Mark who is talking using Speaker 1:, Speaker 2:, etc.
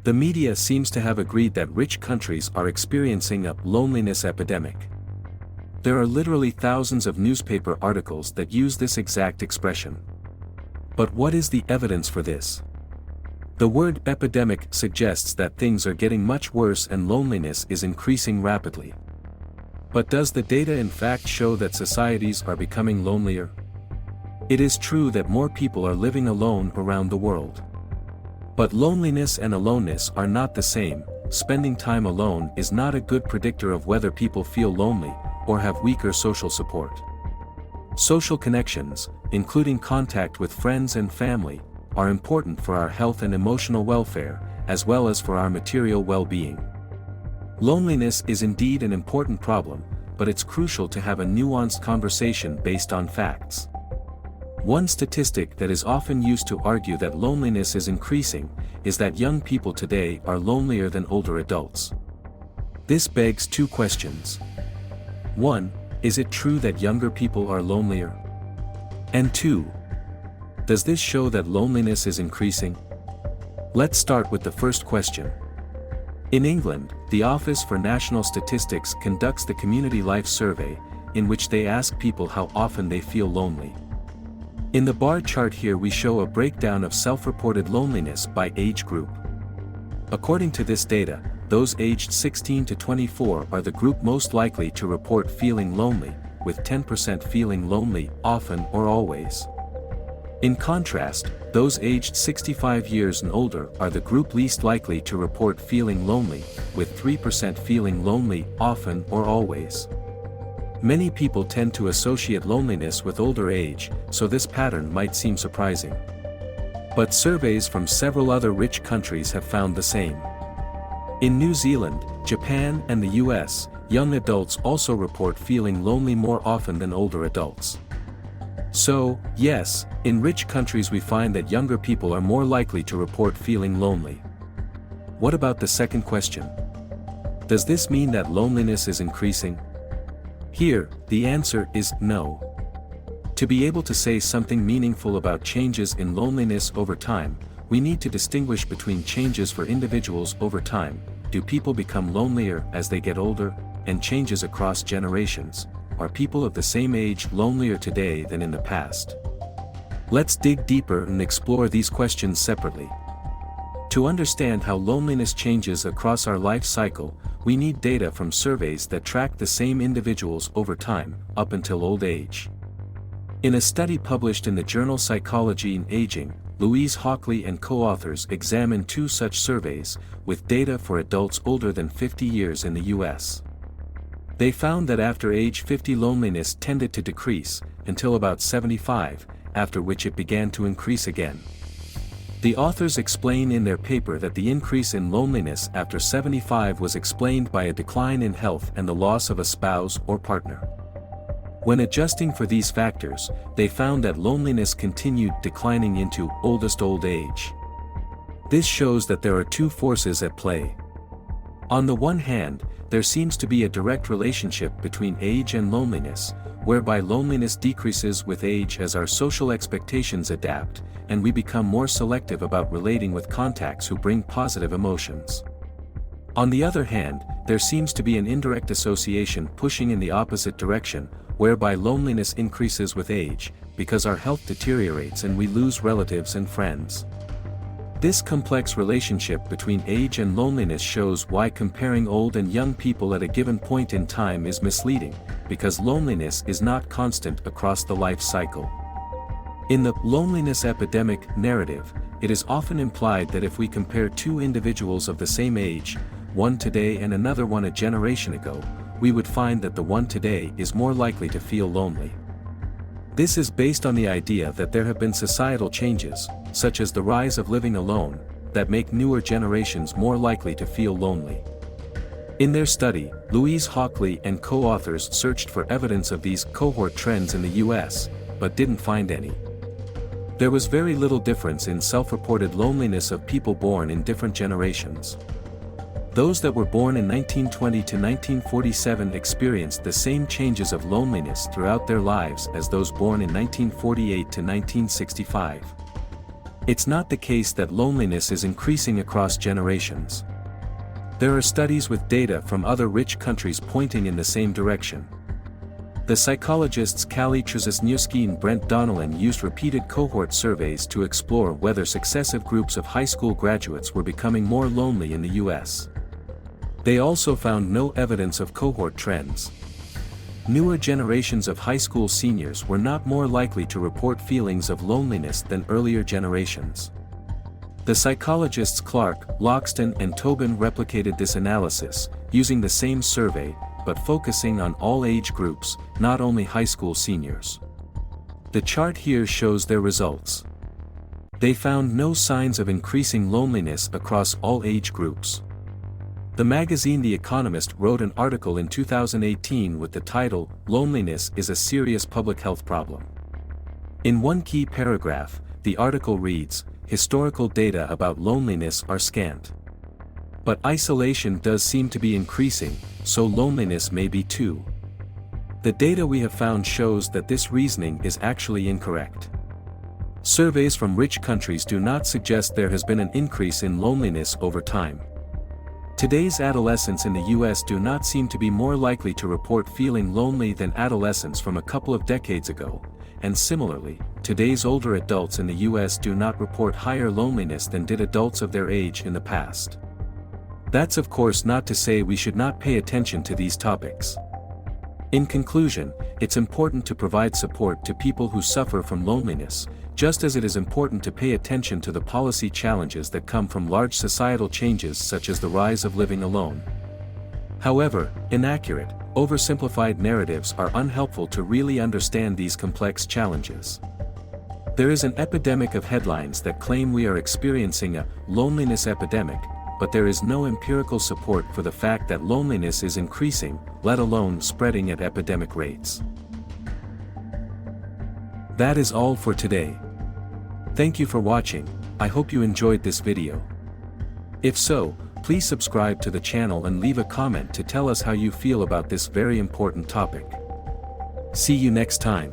Speaker 1: The media seems to have agreed that rich countries are experiencing a loneliness epidemic. There are literally thousands of newspaper articles that use this exact expression. But what is the evidence for this? The word epidemic suggests that things are getting much worse and loneliness is increasing rapidly. But does the data in fact show that societies are becoming lonelier? It is true that more people are living alone around the world. But loneliness and aloneness are not the same. Spending time alone is not a good predictor of whether people feel lonely or have weaker social support. Social connections, including contact with friends and family, are important for our health and emotional welfare, as well as for our material well-being. Loneliness is indeed an important problem, but it's crucial to have a nuanced conversation based on facts. One statistic that is often used to argue that loneliness is increasing is that young people today are lonelier than older adults. This begs two questions. 1. Is it true that younger people are lonelier? And 2. Does this show that loneliness is increasing? Let's start with the first question. In England, the Office for National Statistics conducts the Community Life Survey, in which they ask people how often they feel lonely. In the bar chart here we show a breakdown of self-reported loneliness by age group. According to this data, those aged 16 to 24 are the group most likely to report feeling lonely, with 10% feeling lonely often or always. In contrast, those aged 65 years and older are the group least likely to report feeling lonely, with 3% feeling lonely often or always. Many people tend to associate loneliness with older age, so this pattern might seem surprising. But surveys from several other rich countries have found the same. In New Zealand, Japan and the US, young adults also report feeling lonely more often than older adults. So, yes, in rich countries we find that younger people are more likely to report feeling lonely. What about the second question? Does this mean that loneliness is increasing? Here, the answer is no. To be able to say something meaningful about changes in loneliness over time, we need to distinguish between changes for individuals over time. Do people become lonelier as they get older, and changes across generations? Are people of the same age lonelier today than in the past? Let's dig deeper and explore these questions separately. To understand how loneliness changes across our life cycle, we need data from surveys that track the same individuals over time, up until old age. In a study published in the journal Psychology and Aging, Louise Hockley and co-authors examined two such surveys, with data for adults older than 50 years in the US. They found that after age 50 loneliness tended to decrease, until about 75, after which it began to increase again. The authors explain in their paper that the increase in loneliness after 75 was explained by a decline in health and the loss of a spouse or partner. When adjusting for these factors, they found that loneliness continued declining into oldest old age. This shows that there are two forces at play. On the one hand, there seems to be a direct relationship between age and loneliness, whereby loneliness decreases with age as our social expectations adapt, and we become more selective about relating with contacts who bring positive emotions. On the other hand, there seems to be an indirect association pushing in the opposite direction, whereby loneliness increases with age, because our health deteriorates and we lose relatives and friends. This complex relationship between age and loneliness shows why comparing old and young people at a given point in time is misleading, because loneliness is not constant across the life cycle. In the loneliness epidemic narrative, it is often implied that if we compare two individuals of the same age, one today and another one a generation ago, we would find that the one today is more likely to feel lonely. This is based on the idea that there have been societal changes, such as the rise of living alone, that make newer generations more likely to feel lonely. In their study, Louise Hockley and co-authors searched for evidence of these cohort trends in the US, but didn't find any. There was very little difference in self-reported loneliness of people born in different generations. Those that were born in 1920 to 1947 experienced the same changes of loneliness throughout their lives as those born in 1948 to 1965. It's not the case that loneliness is increasing across generations. There are studies with data from other rich countries pointing in the same direction. The psychologists Kali Trzasniewski and Brent Donnellan used repeated cohort surveys to explore whether successive groups of high school graduates were becoming more lonely in the US. They also found no evidence of cohort trends. Newer generations of high school seniors were not more likely to report feelings of loneliness than earlier generations. The psychologists Clark, Loxton and Tobin replicated this analysis, using the same survey, but focusing on all age groups, not only high school seniors. The chart here shows their results. They found no signs of increasing loneliness across all age groups. The magazine The Economist wrote an article in 2018 with the title, "Loneliness is a Serious Public Health Problem." In one key paragraph, the article reads, "Historical data about loneliness are scant. But isolation does seem to be increasing, so loneliness may be too. The data we have found shows that this reasoning is actually incorrect. Surveys from rich countries do not suggest there has been an increase in loneliness over time. Today's adolescents in the US do not seem to be more likely to report feeling lonely than adolescents from a couple of decades ago, and similarly, today's older adults in the US do not report higher loneliness than did adults of their age in the past. That's of course not to say we should not pay attention to these topics. In conclusion, it's important to provide support to people who suffer from loneliness, just as it is important to pay attention to the policy challenges that come from large societal changes such as the rise of living alone. However, inaccurate, oversimplified narratives are unhelpful to really understand these complex challenges. There is an epidemic of headlines that claim we are experiencing a loneliness epidemic, but there is no empirical support for the fact that loneliness is increasing, let alone spreading at epidemic rates. That is all for today. Thank you for watching. I hope you enjoyed this video. If so, please subscribe to the channel and leave a comment to tell us how you feel about this very important topic. See you next time.